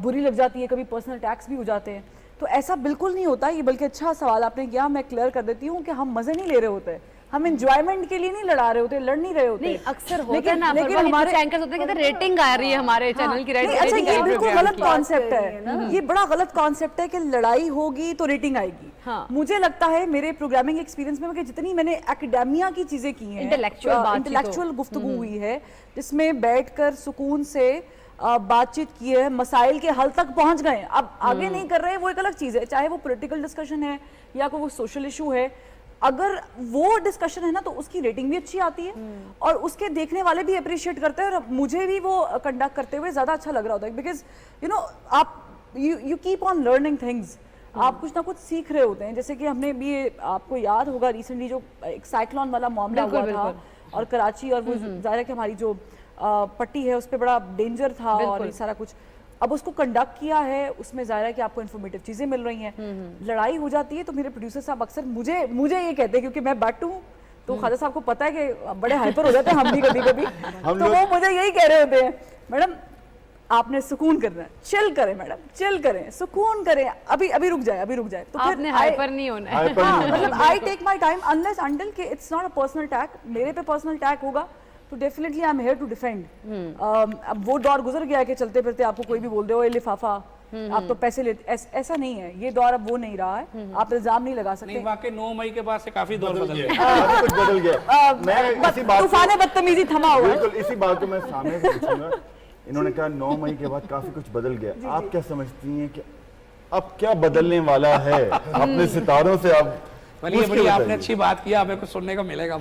بری لگ جاتی ہے, کبھی پرسنل اٹیکس بھی ہو جاتے ہیں. تو ایسا بالکل نہیں ہوتا, یہ بلکہ اچھا سوال آپ نے کیا, میں کلیئر کر دیتی ہوں کہ ہم مزے نہیں لے رہے ہوتے, ہم انجوائمنٹ کے لیے نہیں لڑا رہے ہوتے, لڑ نہیں رہے ہوتے. اکثر ہوتا ہے نا, لیکن ہمارے اینکرز ہوتے ہیں کہ ریٹنگ آ رہی ہے ہمارے چینل کی, ریٹنگ. اچھا یہ بالکل غلط کانسیپٹ ہے, یہ بڑا غلط کانسیپٹ ہے کہ لڑائی ہوگی تو ریٹنگ آئے گی. مجھے لگتا ہے میرے پروگرامنگ ایکسپیرینس میں کہ جتنی میں نے ایکیڈیمیا کی چیزیں کی ہیں, انٹلیکچوئل گفتگو ہوئی ہے جس میں بیٹھ کر سکون سے بات چیت کی ہے, مسائل کے حل تک پہنچ گئے. اب آگے نہیں کر رہے وہ ایک الگ چیز ہے, چاہے وہ پولیٹیکل ڈسکشن ہے یا کوئی سوشل ایشو ہے. اگر وہ ڈسکشن ہے نا تو اس کی ریٹنگ بھی اچھی آتی ہے اور اس کے دیکھنے والے بھی اپریشیٹ کرتے ہیں, اور مجھے بھی وہ کنڈکٹ کرتے ہوئے زیادہ اچھا لگ رہا ہوتا ہے بیکاز یو نو آپ you keep on learning things, آپ کچھ نہ کچھ سیکھ رہے ہوتے ہیں. جیسے کہ ہم نے بھی, آپ کو یاد ہوگا ریسنٹلی جو ایک سائیکلون والا معاملہ ہوا تھا اور کراچی, اور وہ ظاہر ہے کہ ہماری جو پٹی ہے اس پہ بڑا ڈینجر تھا اور یہ سارا کچھ, اب اس کو کنڈکٹ کیا ہے, اس میں ظاہر ہے کہ آپ کو انفارمیٹیو چیزیں مل رہی ہیں. لڑائی ہو جاتی ہے تو میرے پروڈیوسر صاحب اکثر مجھے یہ کہتے ہیں, کیونکہ میں بٹ ہوں تو خواجہ صاحب کو پتہ ہے کہ بڑے ہائپر ہو جاتے ہیں ہم بھی کبھی کبھی, تو وہ مجھے یہی کہہ رہے ہوتے ہیں, میڈم آپ نے سکون کرنا ہے, چل کریں میڈم, چل کریں, سکون کریں, ابھی رک جائے. تو آپ نے ہائپر نہیں ہونا ہے, مطلب I take my time unless until کہ it's not a personal attack, میرے پہ پرسنل اٹیک ہوگا تو definitely I am here to defend. اب وہ دور گزر گیا ہے کہ چلتے پھرتے آپ کو کوئی بھی بول دے ہو لفافہ آپ تو پیسے لیتے, ایسا نہیں ہے, یہ دور اب وہ نہیں رہا ہے, آپ الزام نہیں لگا سکتے. نہیں واقعی 9 مئی کے بعد سے کافی دور بدل گیا, کچھ بدل گیا. میں اسی بات طوفان بدتمیزی تھما ہوا ہے. بالکل اسی بات کو میں سامنے سے پوچھوں گا. انہوں نے کہا 9 مئی کے بعد کافی کچھ بدل گیا, آپ کیا سمجھتی ہیں کہ اب کیا بدلنے والا ہے اپنے ستاروں سے؟ اب ولی بڑی آپ نے اچھی بات کیا, ہمیں کچھ سننے کو ملے گا.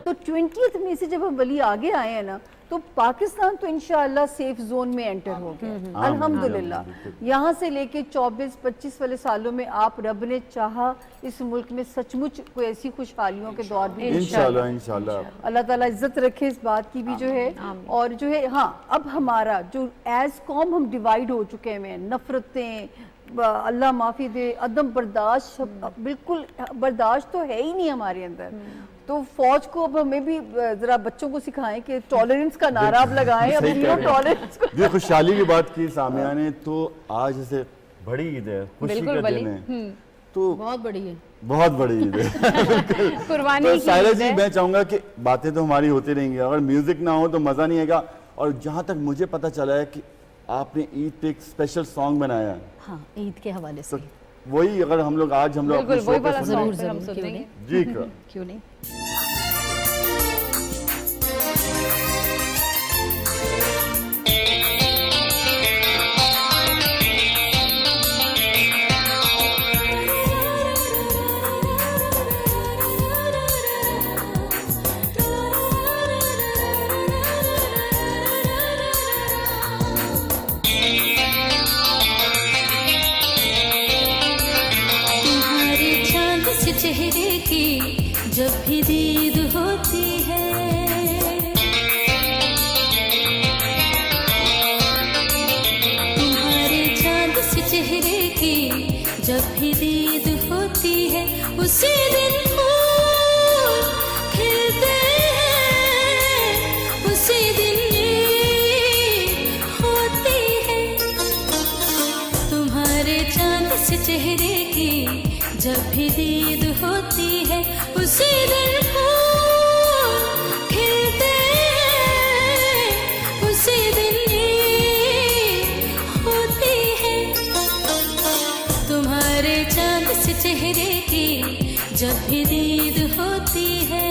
تو 20th میں سے جب ہم ولی آگے آئے ہیں نا, تو پاکستان تو انشاءاللہ سیف زون میں انٹر ہو گیا الحمدللہ. یہاں سے لے کے 24-25 والے سالوں میں آپ رب نے چاہا اس ملک میں سچ مچ کوئی ایسی خوشحالیوں کے دور بھی انشاءاللہ اللہ تعالیٰ عزت رکھے اس بات کی بھی جو ہے. اور جو ہے ہاں, اب ہمارا جو ایز قوم ہم ڈیوائیڈ ہو چکے ہیں, نفرتیں, اللہ معافی دے, عدم برداشت, بالکل برداشت تو ہے ہی نہیں ہمارے اندر. تو فوج کو اب ہمیں بھی ذرا بچوں کو سکھائیں کہ ٹالرنس کا نعرہ اب لگائیں, اب ٹالرنس. یہ خوشحالی کی بات کی سامعہ نے, تو آج جیسے بڑی عید ہے, خوشی کا دن ہے, تو بہت بڑی ہے, بہت بڑی عید ہے. تو سائرہ جی میں چاہوں گا کہ باتیں تو ہماری ہوتی رہیں گی, اگر میوزک نہ ہو تو مزہ نہیں آئے گا. اور جہاں تک مجھے پتہ چلا ہے کہ آپ نے عید پہ ایک اسپیشل سانگ بنایا ہے. ہاں عید کے حوالے سے, وہی اگر ہم لوگ آج ہم لوگ اپنے شو پہ ضرور سنیں ضرور, کیوں نہیں, جی کیوں نہیں. چہرے کی جب بھی دید ہوتی ہے, تمہارے چاند سے چہرے کی جب بھی دید ہوتی ہے, اسی دن پھول کھلتے ہیں, اسی دن عید ہوتی ہے. تمہارے چاند سے چہرے کی جب بھی دید ہوتی ہے, اسی دن پھول کھلتے ہیں, اسی دن عید ہوتی ہے. تمہارے چاند سے چہرے کی جب بھی دید ہوتی ہے.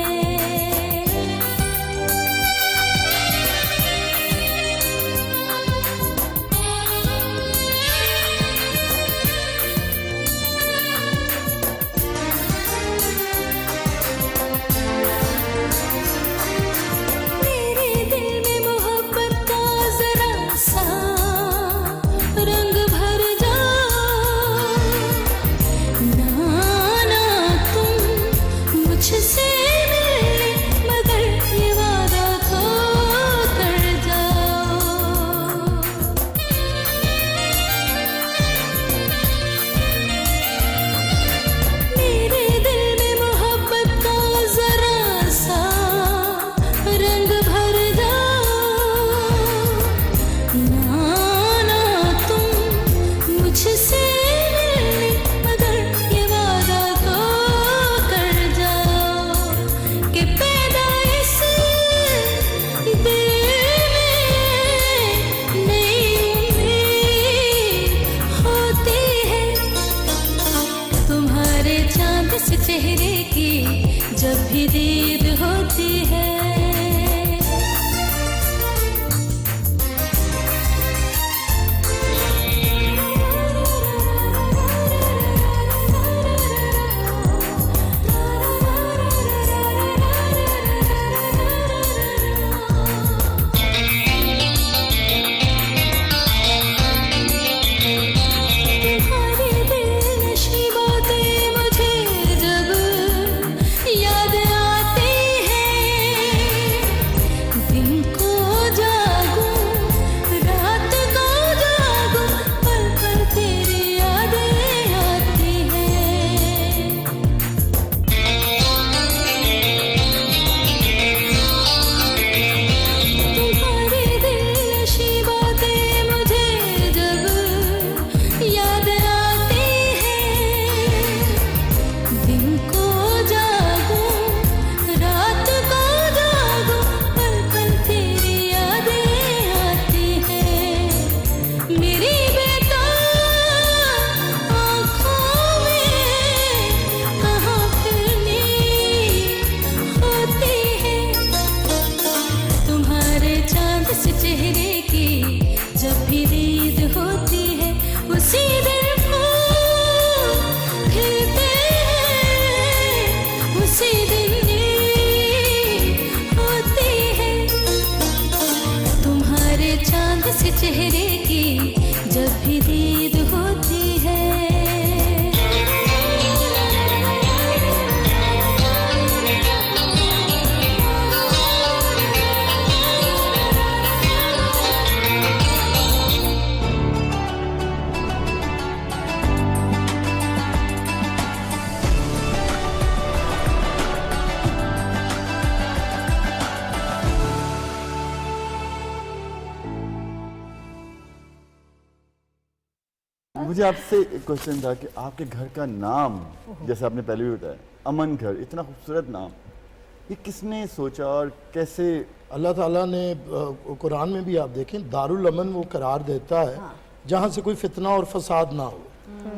چہرے کی جب بھی دید ہوتی ہے. یاد آتی ہے مجھے آپ سے ایک کوشچن تھا کہ آپ کے گھر کا نام جیسے آپ نے پہلے بھی بتایا امن گھر، اتنا خوبصورت نام، یہ کس نے سوچا اور کیسے؟ اللہ تعالیٰ نے قرآن میں بھی آپ دیکھیں دارالامن وہ قرار دیتا ہے جہاں سے کوئی فتنہ اور فساد نہ ہو،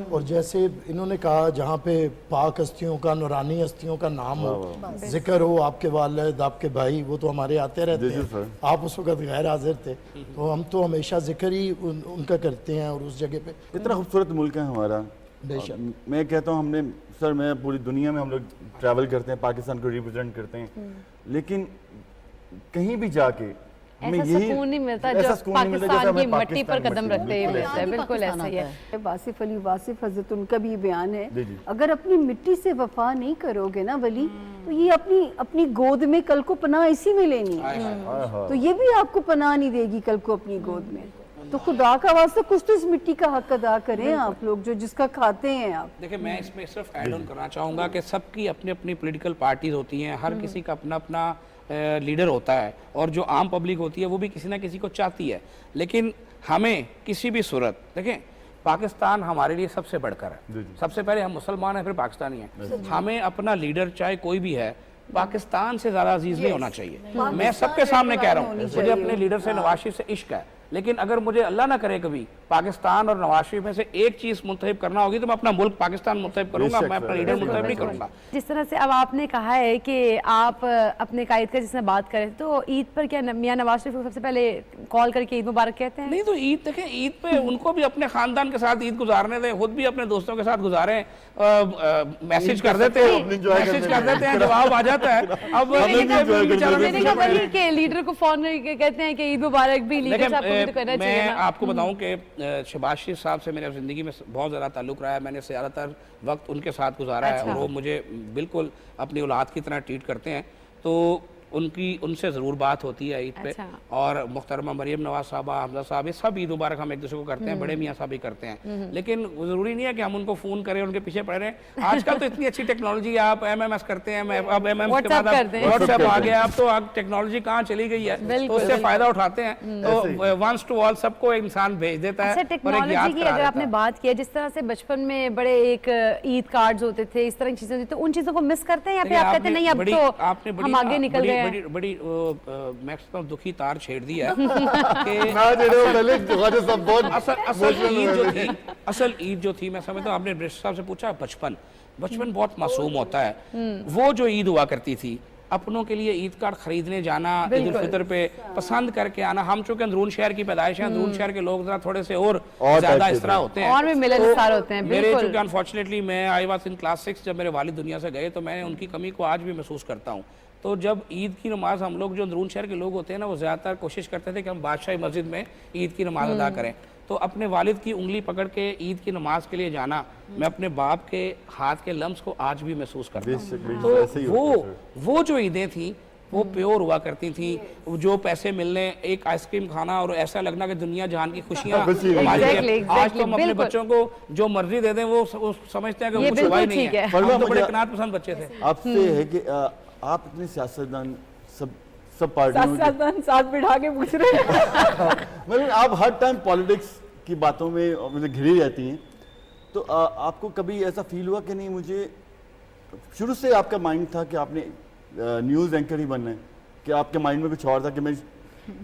اور جیسے انہوں نے کہا جہاں پہ پاک ہستیوں کا نورانی ہستیوں کا نام ہو، ذکر ہو، آپ کے والد آپ کے بھائی وہ تو ہمارے آتے رہتے ہیں، آپ اس وقت غیر حاضر تھے تو ہم تو ہمیشہ ذکر ہی ان کا کرتے ہیں، اور اس جگہ پہ اتنا خوبصورت ملک ہے ہمارا. میں کہتا ہوں ہم نے سر میں پوری دنیا میں ہم لوگ ٹریول کرتے ہیں، پاکستان کو ریپرزینٹ کرتے ہیں، لیکن کہیں بھی جا کے ایسا سکون نہیں ملتا جو پاکستان کی مٹی پر قدم رکھتے ہیں. بالکل ایسا ہی ہے. واصف علی واصف حضرت ان کا بھی بیان ہے، اگر اپنی مٹی سے وفا نہیں کرو گے نا ولی تو یہ اپنی گود میں کل کو پناہ اسی میں لینی ہے، تو یہ بھی آپ کو پناہ نہیں دے گی کل کو اپنی گود میں. تو خدا کا واسطہ کچھ تو اس مٹی کا حق ادا کریں آپ لوگ جو جس کا کھاتے ہیں آپ. دیکھیں میں اس میں صرف ایڈ آن کرنا چاہوں گا کہ سب کی اپنی اپنی پولیٹیکل پارٹیز ہوتی ہیں، ہر کسی کا اپنا اپنا لیڈر ہوتا ہے، اور جو عام پبلک ہوتی ہے وہ بھی کسی نہ کسی کو چاہتی ہے، لیکن ہمیں کسی بھی صورت دیکھیں پاکستان ہمارے لیے سب سے بڑھ کر ہے، سب سے پہلے ہم مسلمان ہیں پھر پاکستانی ہیں، ہمیں اپنا لیڈر چاہے کوئی بھی ہے پاکستان سے زیادہ عزیز نہیں ہونا چاہیے. میں سب کے سامنے کہہ رہا ہوں مجھے اپنے لیڈر سے نواز شریف سے عشق ہے، لیکن اگر مجھے اللہ نہ کرے کبھی پاکستان اور نواز شریف میں سے ایک چیز منتخب کرنا ہوگی تو میں اپنا ملک پاکستان منتخب کروں گا، میں اپنا لیڈر منتخب نہیں کروں گا. جس طرح سے اب آپ نے کہا ہے کہ آپ اپنے قائد کا جس میں بات کریں تو عید پر کیا میاں نواز شریف کو سب سے پہلے کال کر کے عید مبارک کہتے ہیں؟ نہیں تو عید دیکھیں عید پہ ان کو بھی اپنے خاندان کے ساتھ عید گزارنے دیں، خود بھی اپنے دوستوں کے ساتھ گزاریں، میسج کر دیتے ہیں جواب آ جاتا ہے. اب میں نے کہا وہی کہ لیڈر کو فون کہتے ہیں کہ عید مبارک بھی لیڈر صاحب کو بھی تو کرنا چاہیے. میں آپ کو بتاؤں کہ شہباز شریف صاحب سے میرے زندگی میں بہت زیادہ تعلق رہا ہے، میں نے زیادہ تر وقت ان کے ساتھ گزارا ہے، اور وہ مجھے بالکل اپنی اولاد کی طرح ٹریٹ کرتے ہیں، تو ان سے ضرور بات ہوتی ہے عید پہ. اور محترمہ مریم نواز صاحبہ، حمزہ صاحب، یہ سب عید مبارک ہم ایک دوسرے کو کرتے ہیں، بڑے میاں صاحب بھی کرتے ہیں، لیکن ضروری نہیں ہے کہ ہم ان کو فون کریں ان کے پیچھے پڑ رہے ہیں. آج کل تو اتنی اچھی ٹیکنالوجی ہے، آپ MMS کرتے ہیں، اب MMS کے بعد واٹس ایپ آ گیا، اب تو ٹیکنالوجی کہاں چلی گئی ہے تو اس سے فائدہ اٹھاتے ہیں. تو ونس ٹو آل سب کو انسان بھیج دیتا ہے. ٹیکنالوجی کی اگر آپ نے بات کی جس طرح سے بچپن میں بڑے ایک عید کارڈز ہوتے تھے، اس طرح کی چیزیں ہوتی تھیں، ان چیزوں کو مس کرتے ہیں یا پھر آپ کہتے ہیں نہیں اب تو ہم آگے نکل گئے ہیں؟ بڑی میکسیمم دکھی تار چھیڑ دی ہے کہ اصل عید جو تھی میں سمجھتا ہوں آپ نے برسٹر صاحب سے پوچھا بچپن بہت معصوم ہوتا ہے. وہ جو عید ہوا کرتی تھی اپنوں کے لیے عید کارڈ خریدنے جانا، عید الفطر پہ پسند کر کے آنا، ہم چونکہ اندرون شہر کی پیدائش ہیں، اندرون شہر کے لوگ ذرا تھوڑے سے اور زیادہ اس طرح ہوتے ہیں، اور بھی ملنسار ہوتے ہیں. میرے چونکہ انفارچونیٹلی میں آئی واز ان کلاس 6 جب میرے والد دنیا سے گئے تو میں ان کی کمی کو آج بھی محسوس کرتا ہوں. تو جب عید کی نماز ہم لوگ جو اندرون شہر کے لوگ ہوتے ہیں نا وہ زیادہ تر کوشش کرتے تھے کہ ہم بادشاہی مسجد میں عید کی نماز ادا کریں، تو اپنے والد کی انگلی پکڑ کے عید کی نماز کے لیے جانا میں اپنے باپ کے ہاتھ کے لمس کو آج بھی محسوس کرتا ہوں. تو وہ جو عیدیں تھیں وہ پیور ہوا کرتی تھیں، جو پیسے ملنے، ایک آئس کریم کھانا اور ایسا لگنا کہ دنیا جہان کی خوشیاں ہماری ہیں. آج تو ہم اپنے بچوں کو جو مرضی دے دیں وہ سمجھتے ہیں کہ وہ چھوا ہی نہیں ہے. ہم تو بڑے قناعت پسند بچے تھے. آپ سے ہے کہ آپ اتنے سیاستدان سب پارٹیوں سیاستدان ساتھ بٹھا کے پوچھ رہے ہیں مطلب آپ ہر ٹائم پالیٹکس کی باتوں میں گھری رہتی ہیں، تو آپ کو کبھی ایسا فیل ہوا کہ نہیں مجھے شروع سے آپ کا مائنڈ تھا کہ آپ نے نیوز اینکر ہی بننا ہے، کہ آپ کے مائنڈ میں کچھ اور تھا کہ میں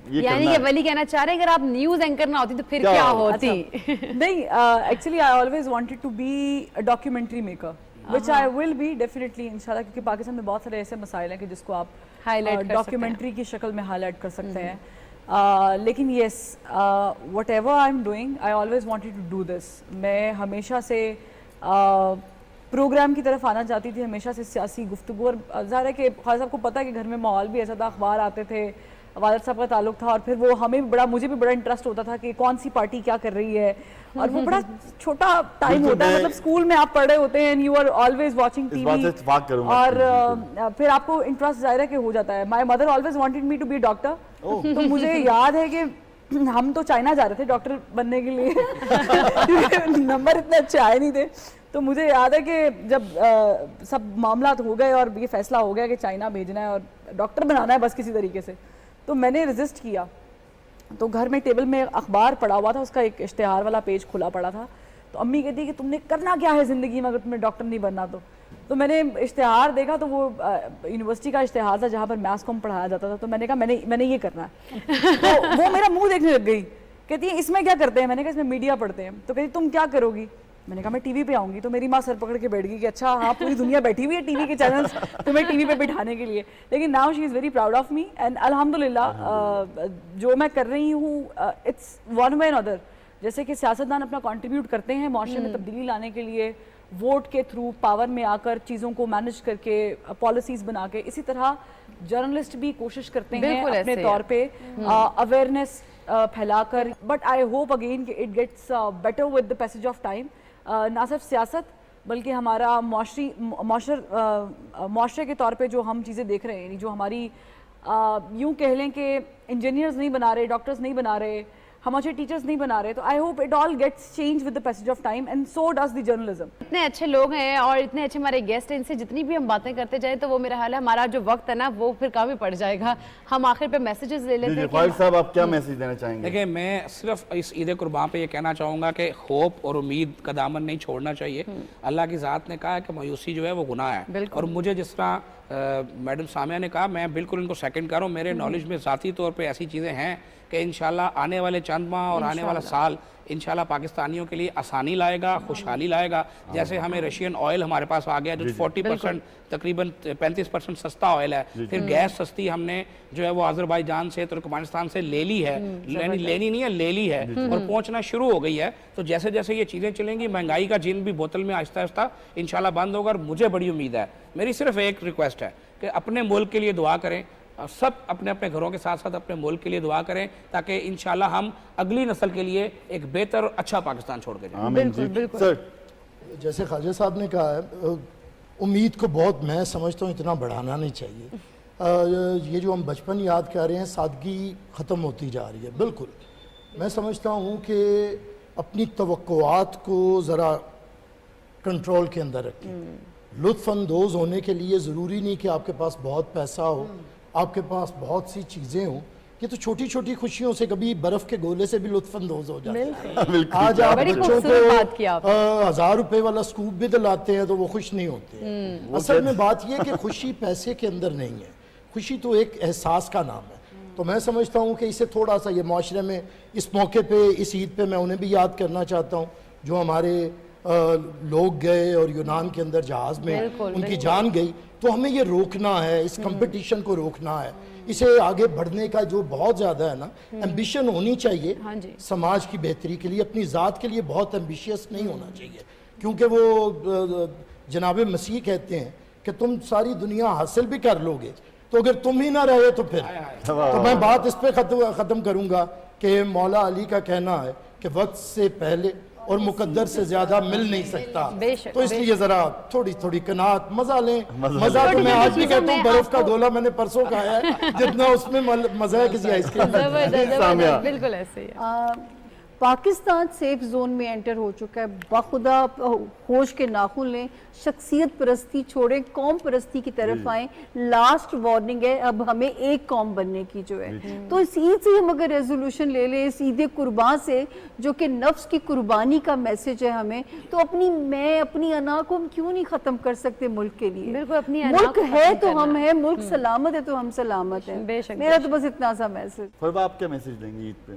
یعنی کہ ولی کہنا چاہ رہے ہیں اگر آپ نیوز اینکر نہ ہوتی تو پھر کیا ہوتی؟ نہیں actually I always wanted to be a documentary maker which I will be definitely انشاءاللہ، کیونکہ پاکستان میں بہت سارے ایسے مسائل ہیں کہ جس کو آپ ڈاکیومنٹری کی شکل میں ہائی لائٹ کر سکتے ہیں. لیکن yes whatever I am doing I always wanted to do this. میں ہمیشہ سے پروگرام کی طرف آنا چاہتی تھی، ہمیشہ سے سیاسی گفتگو، اور ظاہر ہے کہ خالد صاحب کو پتہ ہے کہ گھر میں ماحول بھی ایسا تھا، اخبار آتے تھے، والد صاحب کا تعلق تھا، اور پھر وہ مجھے بھی بڑا انٹرسٹ ہوتا تھا کہ کون سی پارٹی کیا کر رہی ہے، اور وہ بڑا چھوٹا ٹائم ہوتا ہے، مطلب اسکول میں آپ پڑھ رہے ہوتے ہیں، you are always watching T V, اور پھر آپ کو انٹرسٹ ظاہر ہے کہ ہو جاتا ہے. My mother always wanted me to be doctor, تو مجھے یاد ہے کہ ہم تو چائنا جا رہے تھے ڈاکٹر بننے کے لیے، نمبر اتنے اچھے آئے نہیں تھے. تو مجھے یاد ہے کہ جب سب معاملات ہو گئے اور یہ فیصلہ ہو گیا کہ چائنا بھیجنا ہے اور ڈاکٹر بنانا ہے بس کسی طریقے سے، تو میں نے ریزسٹ کیا. تو گھر میں ٹیبل میں اخبار پڑا ہوا تھا، اس کا ایک اشتہار والا پیج کھلا پڑا تھا، تو امی کہتی ہے کہ تم نے کرنا کیا ہے زندگی میں اگر تمہیں ڈاکٹر نہیں بننا تو میں نے اشتہار دیکھا تو وہ یونیورسٹی کا اشتہار تھا جہاں پر میتھس کام پڑھایا جاتا تھا, تو میں نے کہا میں نے یہ کرنا ہے. تو وہ میرا منہ دیکھنے لگ گئی, کہتی ہے اس میں کیا کرتے ہیں؟ میں نے کہا اس میں میڈیا پڑھتے ہیں. تو کہتی تم کیا کرو گی؟ میں نے کہا میں ٹی وی پہ آؤں گی. تو میری ماں سر پکڑ کے بیٹھ گئی کہ اچھا ہاں پوری دنیا بیٹھی ہوئی ہے ٹی وی کے چینلز تمہیں ٹی وی پہ بٹھانے کے لیے. لیکن now she is very proud of me and الحمدللہ جو میں کر رہی ہوں it's one way and other. جیسے کہ سیاستدان اپنا کنٹریبیوٹ کرتے ہیں معاشرے میں تبدیلی لانے کے لیے, ووٹ کے تھرو پاور میں آ کر چیزوں کو مینج کر کے پالیسیز بنا کے, اسی طرح جرنلسٹ بھی کوشش کرتے ہیں اپنے طور پہ اویئرنیس پھیلا کر. بٹ آئی ہوپ اگین کہ it gets better with the passage of time. نہ صرف سیاست بلکہ ہمارا معاشرے کے طور پہ جو ہم چیزیں دیکھ رہے ہیں, یعنی جو ہماری یوں کہہ لیں کہ انجینئرز نہیں بنا رہے, ڈاکٹرز نہیں بنا رہے, ہم اچھے ٹیچرز نہیں بنا رہے, تو I hope it all gets change with the passage of time and so does the journalism. اتنے اچھے لوگ ہیں اور اتنے اچھے ہمارے گیسٹ ہیں, ان سے جتنی بھی ہم باتیں کرتے جائیں تو وہ میرا حال ہے ہمارا جو وقت ہے نا وہ پھر کم ہی پڑ جائے گا. ہم آخر پہ میسیجز لے لیتے ہیں. خالد صاحب آپ کیا میسیج دینا چاہیں گے؟ دیکھیں میں صرف اس عید قربان پہ یہ کہنا چاہوں گا کہ ہوپ اور امید کا دامن نہیں چھوڑنا چاہیے. اللہ کی ذات نے کہا ہے کہ مایوسی جو ہے وہ گناہ ہے, اور مجھے جس طرح میڈم سامیہ نے کہا میں بالکل ان کو سیکنڈ کر رہا ہوں. میرے نالج میں ذاتی طور پہ ایسی چیزیں ہیں کہ انشاءاللہ آنے والے چند ماہ اور آنے والا سال انشاءاللہ پاکستانیوں کے لیے آسانی لائے گا, خوشحالی لائے گا. جیسے ہمیں رشین آئل ہمارے پاس آ گیا جو 40% تقریباً 35% سستا آئل ہے. پھر گیس سستی ہم نے جو ہے وہ آذربائیجان سے ترکمانستان سے لے لی ہے, لینی نہیں ہے لے لی ہے, اور پہنچنا شروع ہو گئی ہے. تو جیسے جیسے یہ چیزیں چلیں گی مہنگائی کا جن بھی بوتل میں آہستہ آہستہ انشاءاللہ بند ہوگا. اور مجھے بڑی امید ہے, میری صرف ایک ریکویسٹ ہے کہ اپنے ملک کے لیے دعا کریں, سب اپنے اپنے گھروں کے ساتھ ساتھ اپنے ملک کے لیے دعا کریں تاکہ انشاءاللہ ہم اگلی نسل کے لیے ایک بہتر اور اچھا پاکستان چھوڑ کے جائیں. بالکل بالکل سر جیسے خواجہ صاحب نے کہا ہے, امید کو بہت میں سمجھتا ہوں اتنا بڑھانا نہیں چاہیے. یہ جو ہم بچپن یاد کر رہے ہیں سادگی ختم ہوتی جا رہی ہے. بالکل میں سمجھتا ہوں کہ اپنی توقعات کو ذرا کنٹرول کے اندر رکھیں. لطف اندوز ہونے کے لیے ضروری نہیں کہ آپ کے پاس بہت پیسہ ہو, آپ کے پاس بہت سی چیزیں ہوں. یہ تو چھوٹی چھوٹی خوشیوں سے, کبھی برف کے گولے سے بھی لطف اندوز ہو جاتے ہیں. آج آپ بچوں کو 1000 روپے والا سکوپ بھی دلاتے ہیں تو وہ خوش نہیں ہوتے. اصل میں بات یہ کہ خوشی پیسے کے اندر نہیں ہے, خوشی تو ایک احساس کا نام ہے. تو میں سمجھتا ہوں کہ اسے تھوڑا سا یہ معاشرے میں اس موقع پہ اس عید پہ میں انہیں بھی یاد کرنا چاہتا ہوں جو ہمارے لوگ گئے اور یونان کے اندر جہاز میں ان کی جان گئی. تو ہمیں یہ روکنا ہے, اس کمپٹیشن کو روکنا ہے, اسے آگے بڑھنے کا جو بہت زیادہ ہے نا ایمبیشن ہونی چاہیے سماج کی بہتری کے لیے. اپنی ذات کے لیے بہت ایمبیشیس نہیں ہونا چاہیے, کیونکہ وہ جناب مسیح کہتے ہیں کہ تم ساری دنیا حاصل بھی کر لو گے تو اگر تم ہی نہ رہے تو پھر. تو میں بات اس پہ ختم کروں گا کہ مولا علی کا کہنا ہے کہ وقت سے پہلے اور مقدر سے زیادہ مل نہیں سکتا. تو اس لیے ذرا تھوڑی تھوڑی قناعت, مزہ لیں. مزہ تو میں آج بھی کہتا ہوں برف کا گولا میں نے پرسوں کھایا ہے جتنا اس میں مزہ ہے کسی آئس کریم. بالکل ایسے ہی پاکستان سیف زون میں انٹر ہو چکا ہے. باخدا ہوش کے ناخن لیں, شخصیت پرستی چھوڑیں, قوم پرستی کی طرف آئیں. لاسٹ وارننگ ہے اب ہمیں ایک قوم بننے کی جو ہے. تو اس عید سے ہم اگر ریزولوشن لے لیں, اس عید قربان سے جو کہ نفس کی قربانی کا میسج ہے ہمیں, تو اپنی انا کو ہم کیوں نہیں ختم کر سکتے ملک کے لیے. بالکل اپنی ملک ہے تو ہم ہیں, ملک سلامت ہے تو ہم سلامت ہیں. میرا تو بس اتنا سا میسج. فروا آپ کیا میسج دیں گے عید پہ؟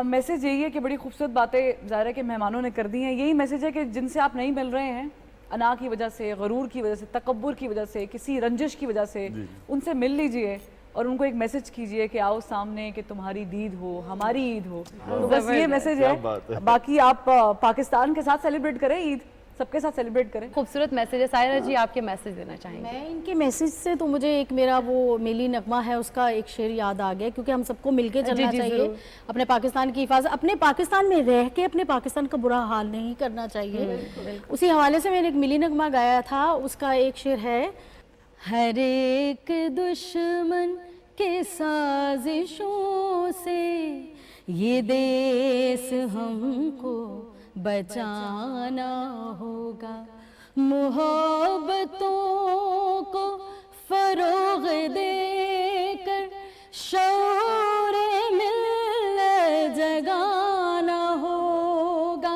میسج یہی ہے کہ بڑی خوبصورت باتیں ظاہر ہے کہ مہمانوں نے کر دی ہیں. یہی میسج ہے کہ جن سے آپ نہیں مل رہے ہیں, انا کی وجہ سے, غرور کی وجہ سے, تکبر کی وجہ سے, کسی رنجش کی وجہ سے, ان سے مل لیجئے اور ان کو ایک میسج کیجئے کہ آؤ سامنے کہ تمہاری دید ہو ہماری عید ہو. تو بس یہ میسج ہے. باقی آپ پاکستان کے ساتھ سیلیبریٹ کریں عید, سب کے ساتھ سیلیبریٹ کریں. خوبصورت میسج ہے. سائرہ جی آپ کے میسج دینا چاہیں گے؟ میں ان کے میسج سے تو مجھے ایک میرا وہ میلی نغمہ ہے اس کا ایک شعر یاد آ گیا, کیونکہ ہم سب کو مل کے چلنا چاہیے. اپنے پاکستان کی حفاظت, اپنے پاکستان میں رہ کے اپنے پاکستان کا برا حال نہیں کرنا چاہیے. اسی حوالے سے میں نے ایک میلی نغمہ گایا تھا, اس کا ایک شعر ہے. ہر ایک دشمن کے سازشوں سے یہ دیس ہم کو بچانا ہوگا. محبتوں کو فروغ دے کر شعور ملت جگانا ہوگا.